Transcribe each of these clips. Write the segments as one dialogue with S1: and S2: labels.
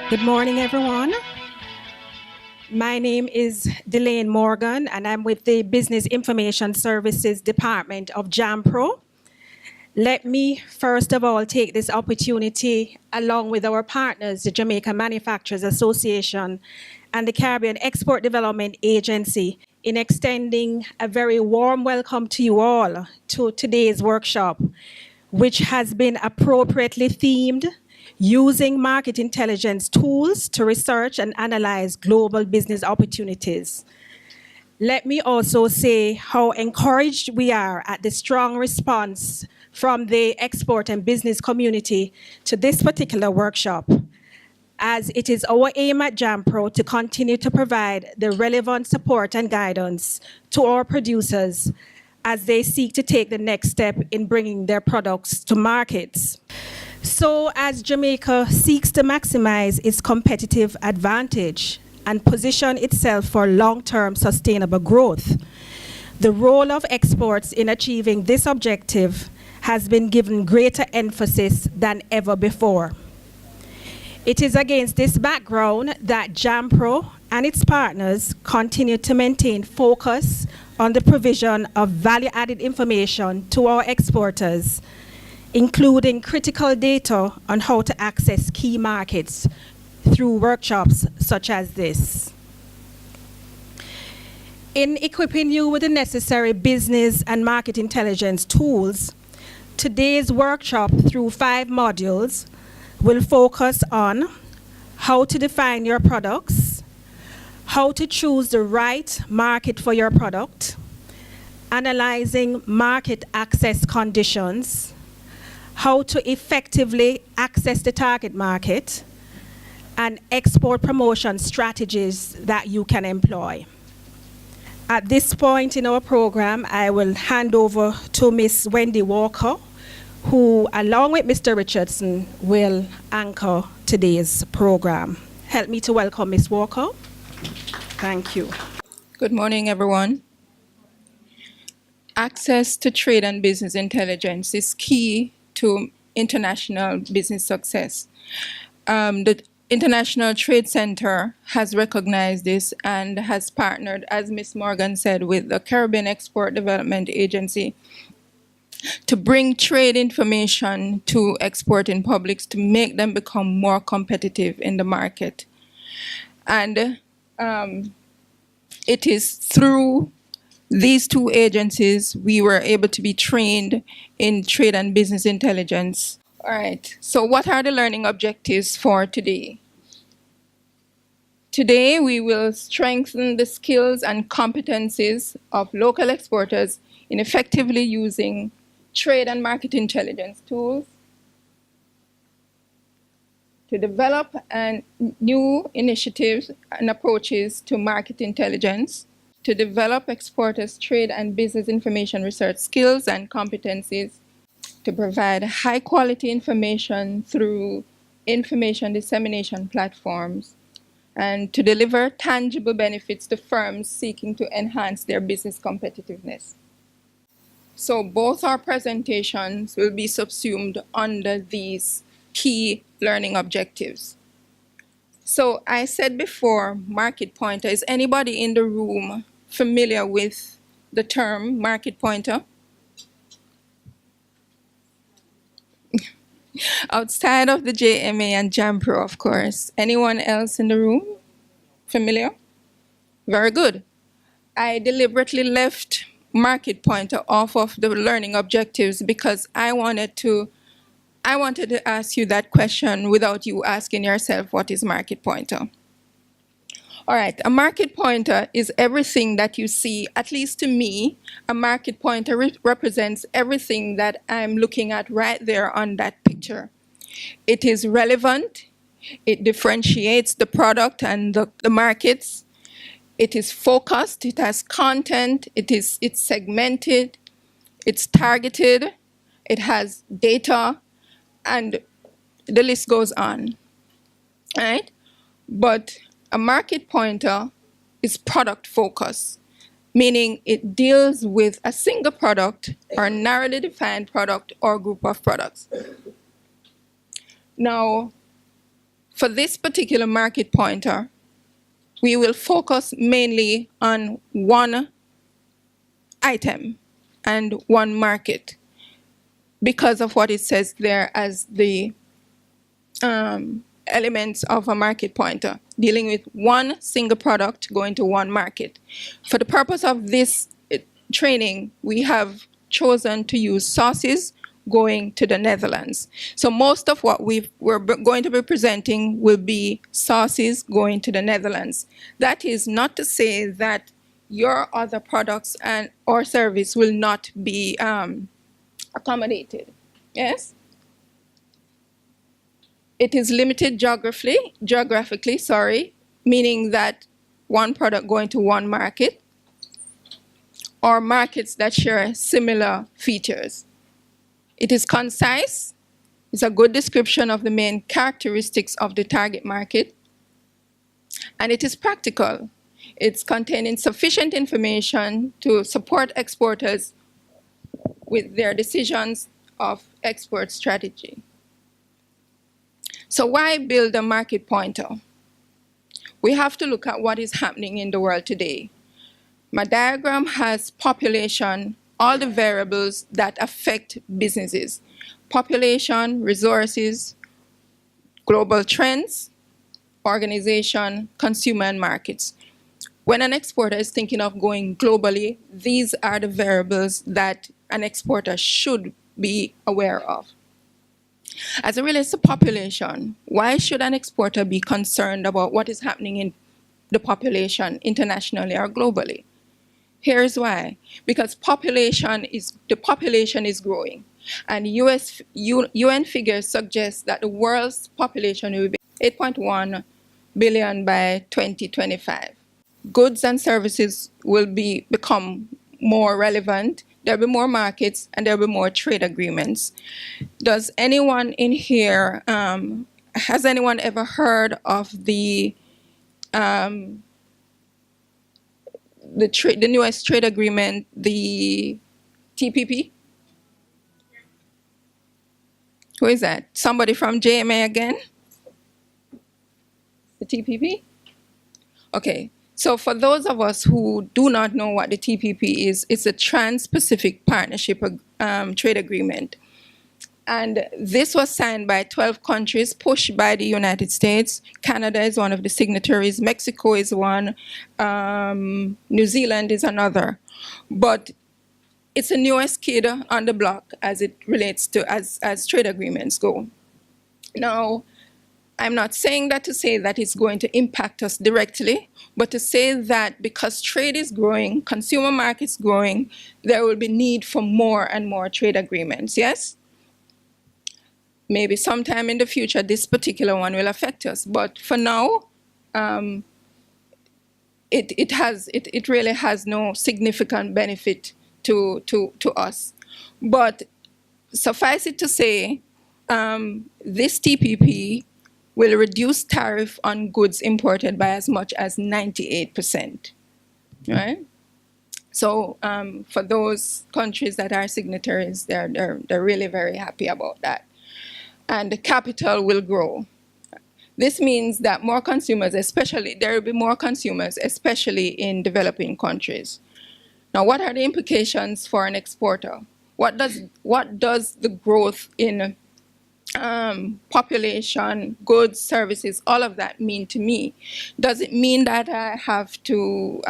S1: Good morning, everyone. My name is Delane Morgan, and I'm with the Business Information Services Department of JAMPRO. Let me first of all take this opportunity, along with our partners, the Jamaica Manufacturers Association and the Caribbean Export Development Agency, in extending a very warm welcome to you all to today's workshop, which has been appropriately themed, using market intelligence tools to research and analyze global business opportunities. Let me also say how encouraged we are at the strong response from the export and business community to this particular workshop, as it is our aim at JAMPRO to continue to provide the relevant support and guidance to our producers as they seek to take the next step in bringing their products to markets. So as Jamaica seeks to maximize its competitive advantage and position itself for long-term sustainable growth, the role of exports in achieving this objective has been given greater emphasis than ever before. It is against this background that JAMPRO and its partners continue to maintain focus on the provision of value-added information to our exporters, including critical data on how to access key markets through workshops such as this. In equipping you with the necessary business and market intelligence tools, today's workshop through 5 modules will focus on how to define your products, how to choose the right market for your product, analyzing market access conditions, how to effectively access the target market, and export promotion strategies that you can employ. At this point in our program, I will hand over to Ms. Wendy Walker, who, along with Mr. Richardson, will anchor today's program. Help me to welcome Ms. Walker. Thank you.
S2: Good morning, everyone. Access to trade and business intelligence is key to international business success. The International Trade Center has recognized this and has partnered, as Ms. Morgan said, with the Caribbean Export Development Agency to bring trade information to exporting publics to make them become more competitive in the market. And it is through these 2 agencies we were able to be trained in trade and business intelligence. All right, so what are the learning objectives for today? Today we will strengthen the skills and competencies of local exporters in effectively using trade and market intelligence tools to develop new initiatives and approaches to market intelligence, to develop exporters' trade and business information research skills and competencies, to provide high-quality information through information dissemination platforms, and to deliver tangible benefits to firms seeking to enhance their business competitiveness. So both our presentations will be subsumed under these key learning objectives. So I said before, market pointer. Is anybody in the room familiar with the term market pointer? Outside of the JMA and JAMPRO, of course. Anyone else in the room familiar? Very good. I deliberately left market pointer off of the learning objectives because I wanted to ask you that question without you asking yourself, what is market pointer? All right, a market pointer is everything that you see. At least to me, a market pointer represents everything that I'm looking at right there on that picture. It is relevant, it differentiates the product and the markets. It is focused, it has content, it's segmented, it's targeted, it has data, and the list goes on, right? But a market pointer is product focused, meaning it deals with a single product or a narrowly defined product or group of products. Now, For this particular market pointer, we will focus mainly on one item and one market because of what it says there as the elements of a market pointer, dealing with one single product going to one market. For the purpose of this training, we have chosen to use sauces going to the Netherlands. So most of what we're going to be presenting will be sauces going to the Netherlands. That is not to say that your other products and or service will not be accommodated. Yes? It is limited geographically, meaning that one product going to one market or markets that share similar features. It is concise. It's a good description of the main characteristics of the target market. And it is practical. It's containing sufficient information to support exporters with their decisions of export strategy. So why build a market pointer? We have to look at what is happening in the world today. My diagram has population, all the variables that affect businesses. Population, resources, global trends, organization, consumer, and markets. When an exporter is thinking of going globally, these are the variables that an exporter should be aware of. As it relates to population, why should an exporter be concerned about what is happening in the population internationally or globally? Here's why. Because the population is growing. And UN figures suggest that the world's population will be 8.1 billion by 2025. Goods and services will become more relevant. There'll be more markets and there'll be more trade agreements. Does anyone in here, has anyone ever heard of the newest trade agreement, the TPP? Who is that? Somebody from JMA again? The TPP? Okay, so for those of us who do not know what the TPP is, it's a Trans-Pacific Partnership trade agreement. And this was signed by 12 countries, pushed by the United States. Canada is one of the signatories. Mexico is one. New Zealand is another. But it's the newest kid on the block as it relates to as trade agreements go. Now, I'm not saying that to say that it's going to impact us directly, but to say that because trade is growing, consumer markets growing, there will be need for more and more trade agreements, yes? Maybe sometime in the future, this particular one will affect us. But for now, it really has no significant benefit to us. But suffice it to say, this TPP will reduce tariff on goods imported by as much as 98%, right? So for those countries that are signatories, they're really very happy about that. And the capital will grow. This means that more consumers, there will be more consumers, especially in developing countries. Now, what are the implications for an exporter? What does the growth in population, goods, services, all of that mean to me? Does it mean that I have to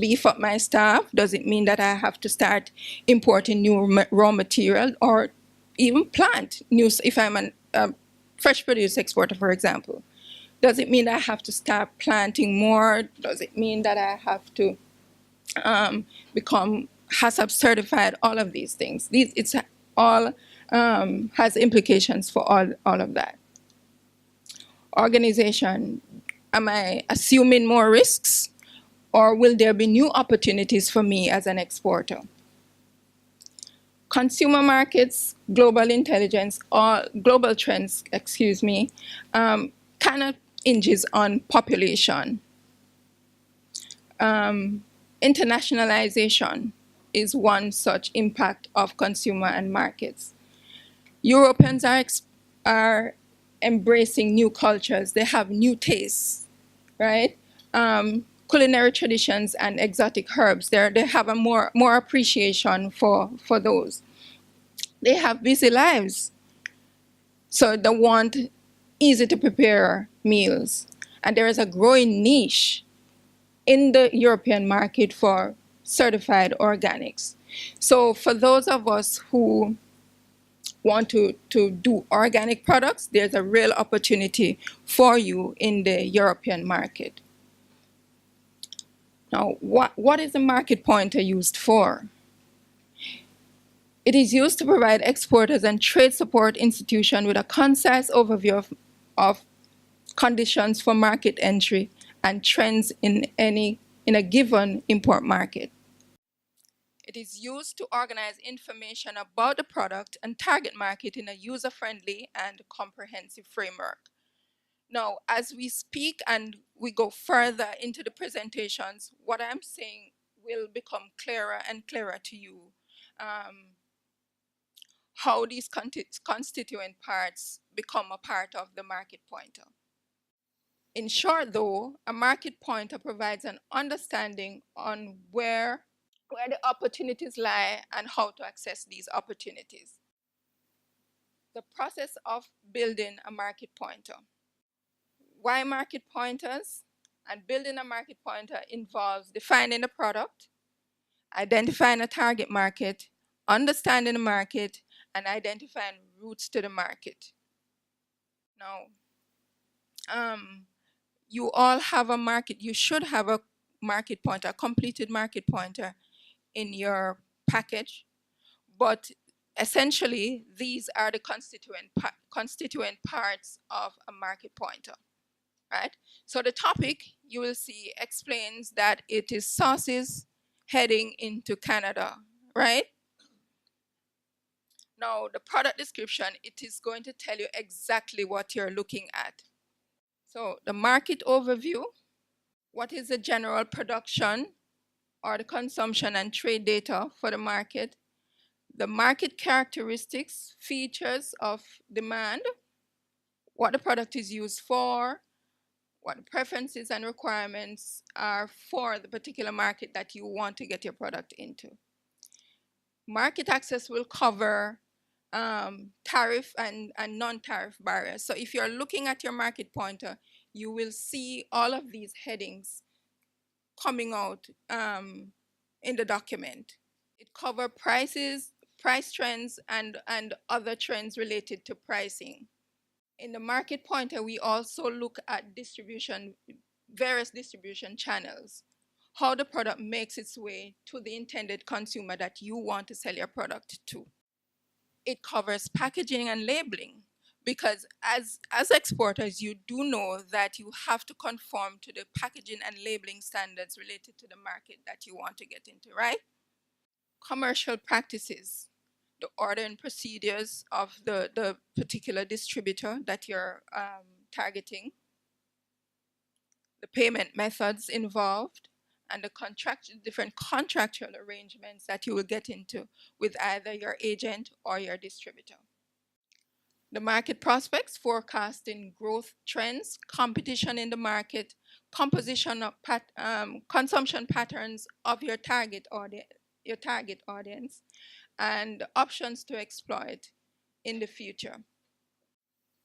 S2: beef up my staff? Does it mean that I have to start importing new raw material or even plant new, if I'm a fresh produce exporter, for example? Does it mean that I have to start planting more? Does it mean that I have to become HACCP certified? All of these things. It's all has implications for all of that. Organization, am I assuming more risks, or will there be new opportunities for me as an exporter? Consumer markets, global intelligence, or global trends, cannot hinges on population. Internationalization is one such impact of consumer and markets. Europeans are embracing new cultures. They have new tastes, right? Culinary traditions and exotic herbs. They have a more appreciation for those. They have busy lives, so they want easy to prepare meals. And there is a growing niche in the European market for certified organics. So for those of us who want to do organic products, there's a real opportunity for you in the European market. Now, what is a market pointer used for? It is used to provide exporters and trade support institutions with a concise overview of conditions for market entry and trends in a given import market. It is used to organize information about the product and target market in a user-friendly and comprehensive framework. Now, as we speak and we go further into the presentations, what I'm saying will become clearer and clearer to you. How these constituent parts become a part of the market pointer. In short, though, a market pointer provides an understanding on where the opportunities lie and how to access these opportunities. The process of building a market pointer. Why market pointers? And building a market pointer involves defining the product, identifying a target market, understanding the market, and identifying routes to the market. Now, you all have a market, you should have a market pointer, a completed market pointer in your package, but essentially these are the constituent parts of a market pointer, right? So the topic you will see explains that it is sauces heading into Canada, right? Now, the product description, it is going to tell you exactly what you're looking at. So the market overview, what is the general production or the consumption and trade data for the market, the market characteristics, features of demand, what the product is used for, what the preferences and requirements are for the particular market that you want to get your product into. Market access will cover tariff and non-tariff barriers. So if you're looking at your market pointer, you will see all of these headings coming out in the document. It covers prices, price trends, and other trends related to pricing. In the market pointer, we also look at distribution, various distribution channels, how the product makes its way to the intended consumer that you want to sell your product to. It covers packaging and labeling, because as exporters, you do know that you have to conform to the packaging and labeling standards related to the market that you want to get into, right? Commercial practices, the ordering procedures of the particular distributor that you're targeting, the payment methods involved, and the different contractual arrangements that you will get into with either your agent or your distributor. The market prospects, forecasting growth trends, competition in the market, composition of consumption patterns of your target audience, and options to exploit in the future.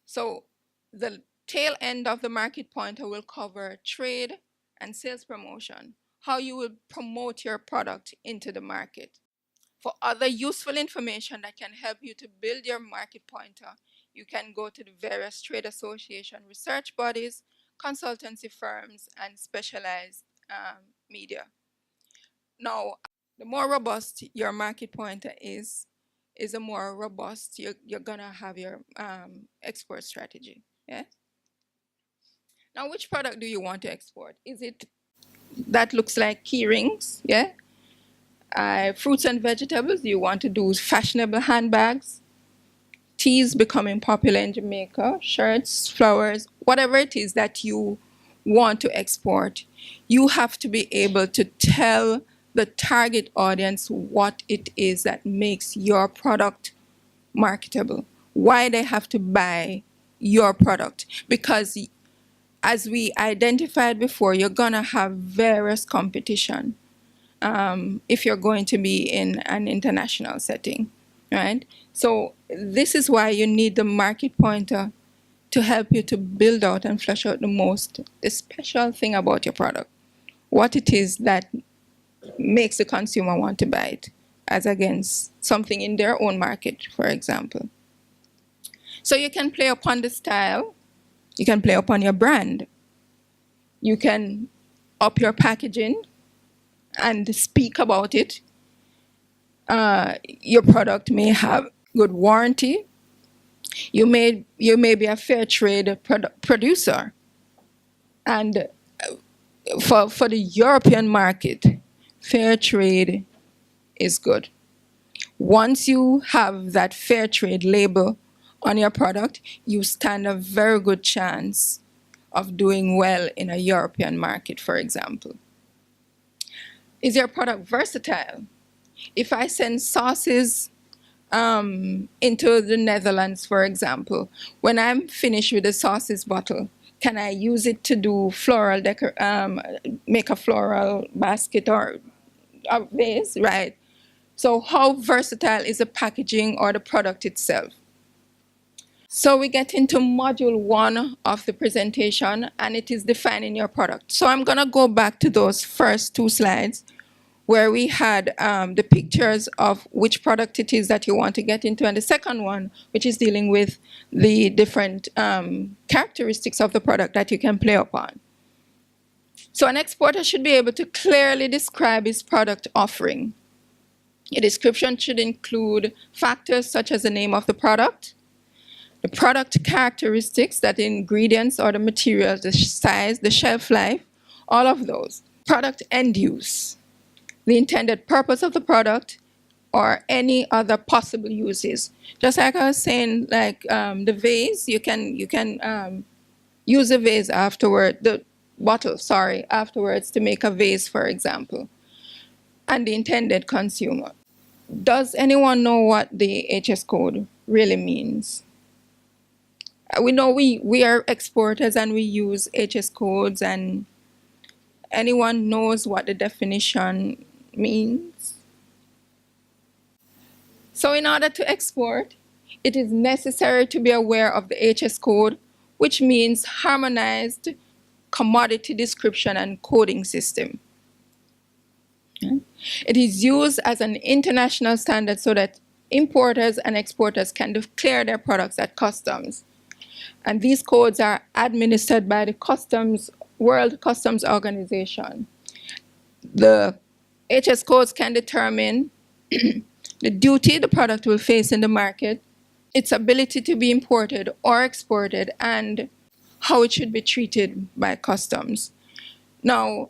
S2: So the tail end of the market pointer will cover trade and sales promotion, how you will promote your product into the market. For other useful information that can help you to build your market pointer, you can go to the various trade association research bodies, consultancy firms, and specialized media. Now, the more robust your market pointer is the more robust you're gonna have your export strategy. Yeah. Now, which product do you want to export? Is it that looks like key rings? Yeah. Fruits and vegetables. You want to do fashionable handbags, teas becoming popular in Jamaica, shirts, flowers, whatever it is that you want to export. You have to be able to tell the target audience what it is that makes your product marketable, why they have to buy your product, because as we identified before, you're gonna have various competition if you're going to be in an international setting, right? So this is why you need the market pointer to help you to build out and flesh out the special thing about your product, what it is that makes the consumer want to buy it, as against something in their own market, for example. So you can play upon the style, you can play upon your brand, you can up your packaging and speak about it. Your product may have good warranty. You may be a fair trade producer, and for the European market, fair trade is good. Once you have that fair trade label on your product, you stand a very good chance of doing well in a European market, for example. Is your product versatile? If I send sauces into the Netherlands, for example, when I'm finished with the sauces bottle, can I use it to do floral make a floral basket or a vase, right? So how versatile is the packaging or the product itself? So we get into module 1 of the presentation, and it is defining your product. So I'm gonna go back to those first 2 slides where we had the pictures of which product it is that you want to get into, and the second one, which is dealing with the different characteristics of the product that you can play upon. So an exporter should be able to clearly describe his product offering. A description should include factors such as the name of the product characteristics, that the ingredients or the materials, the size, the shelf life, all of those. Product end use, the intended purpose of the product, or any other possible uses. Just like I was saying, like the vase, you can use a vase afterward, the bottle, sorry, afterwards to make a vase, for example. And the intended consumer. Does anyone know what the HS code really means? We know we are exporters and we use HS codes, and anyone knows what the definition means? So in order to export, it is necessary to be aware of the HS code, which means harmonized commodity description and coding system. It is used as an international standard so that importers and exporters can declare their products at customs. And these codes are administered by the World Customs Organization. The HS codes can determine the duty the product will face in the market, its ability to be imported or exported, and how it should be treated by customs. Now,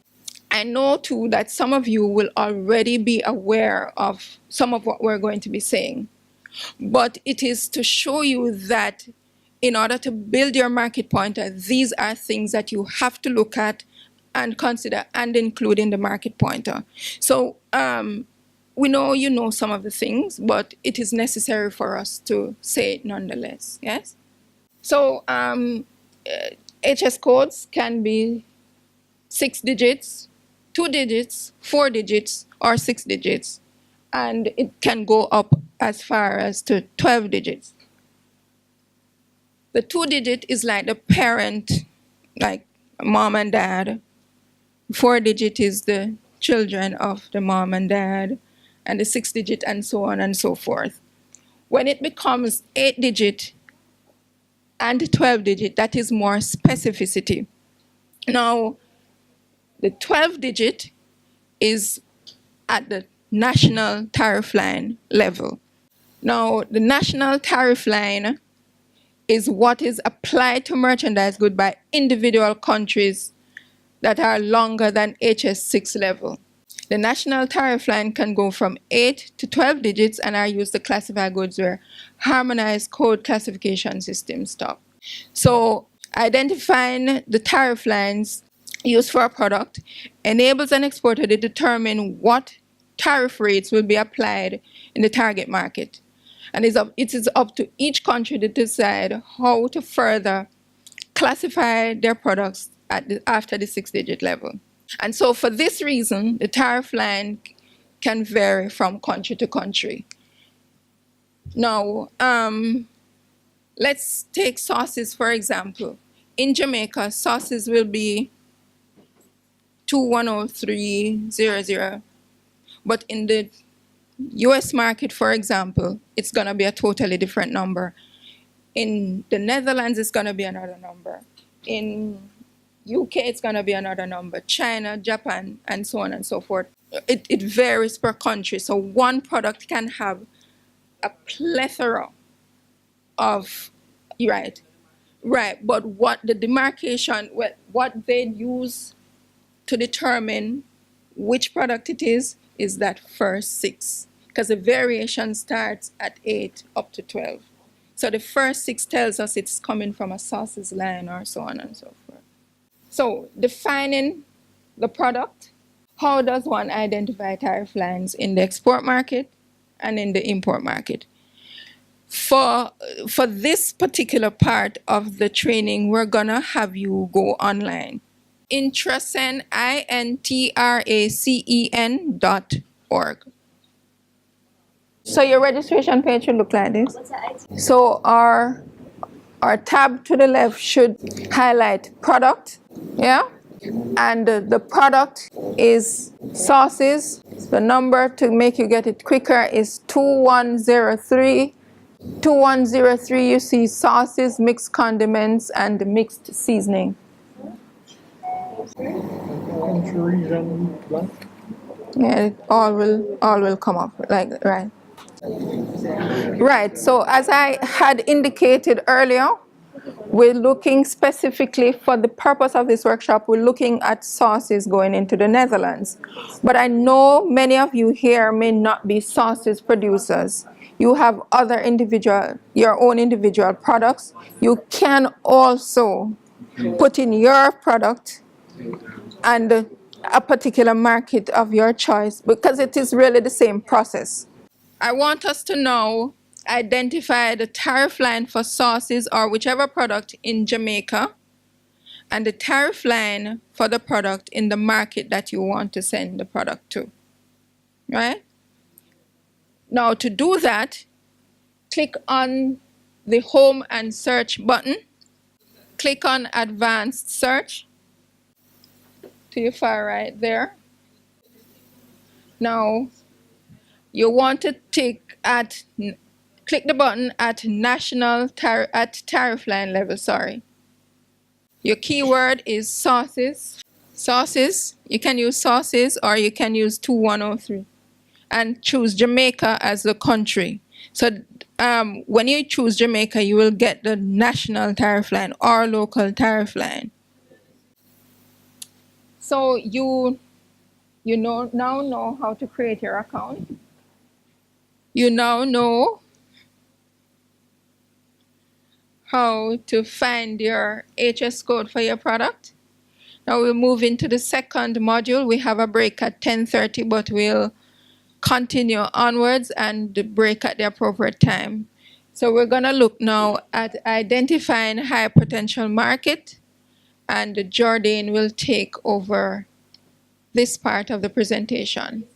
S2: I know too that some of you will already be aware of some of what we're going to be saying, but it is to show you that in order to build your market pointer, these are things that you have to look at and consider and include in the market pointer. So we know you know some of the things, but it is necessary for us to say it nonetheless, yes? So HS codes can be 6 digits, 2 digits, 4 digits, or 6 digits, and it can go up as far as to 12 digits. The 2-digit is like the parent, like mom and dad. 4-digit is the children of the mom and dad, and the 6-digit, and so on and so forth. When it becomes 8-digit and 12-digit, that is more specificity. Now, the 12-digit is at the national tariff line level. Now, the national tariff line is what is applied to merchandise goods by individual countries that are longer than HS6 level. The national tariff line can go from 8 to 12 digits and are used to classify goods where harmonized code classification systems stop. So identifying the tariff lines used for a product enables an exporter to determine what tariff rates will be applied in the target market. And it is up to each country to decide how to further classify their products after the 6-digit level. And so for this reason, the tariff line can vary from country to country. Now, let's take sauces, for example. In Jamaica, sauces will be 210300, but in the US market, for example, it's going to be a totally different number. In the Netherlands, it's going to be another number. In UK, it's going to be another number. China, Japan, and so on and so forth. It varies per country. So one product can have a plethora of, right. But what the demarcation, what they use to determine which product it is that first 6. Because the variation starts at 8 up to 12. So the first 6 tells us it's coming from a sauces line or so on and so forth. So defining the product, how does one identify tariff lines in the export market and in the import market? For this particular part of the training, we're gonna have you go online. Intracen, INTRACEN.org. So your registration page should look like this. So our tab to the left should highlight product, yeah? And the product is sauces. The number to make you get it quicker is 2103. 2103, you see sauces, mixed condiments, and mixed seasoning. Yeah, it all will come up, like, right. Right, so as I had indicated earlier, we're looking specifically for the purpose of this workshop, we're looking at sauces going into the Netherlands. But I know many of you here may not be sauces producers. You have your own individual products. You can also put in your product and a particular market of your choice, because it is really the same process. I want us to now identify the tariff line for sauces or whichever product in Jamaica and the tariff line for the product in the market that you want to send the product to, right? Now to do that, click on the Home and Search button. Click on Advanced Search to your far right there. Now you want to click the button at tariff line level, sorry. Your keyword is sauces. Sauces, you can use sauces or you can use 2103 and choose Jamaica as the country. So when you choose Jamaica, you will get the national tariff line or local tariff line. So you now know how to create your account. You now know how to find your HS code for your product. Now we'll move into the second module. We have a break at 10:30, but we'll continue onwards and break at the appropriate time. So we're gonna look now at identifying high potential market, and Jordan will take over this part of the presentation.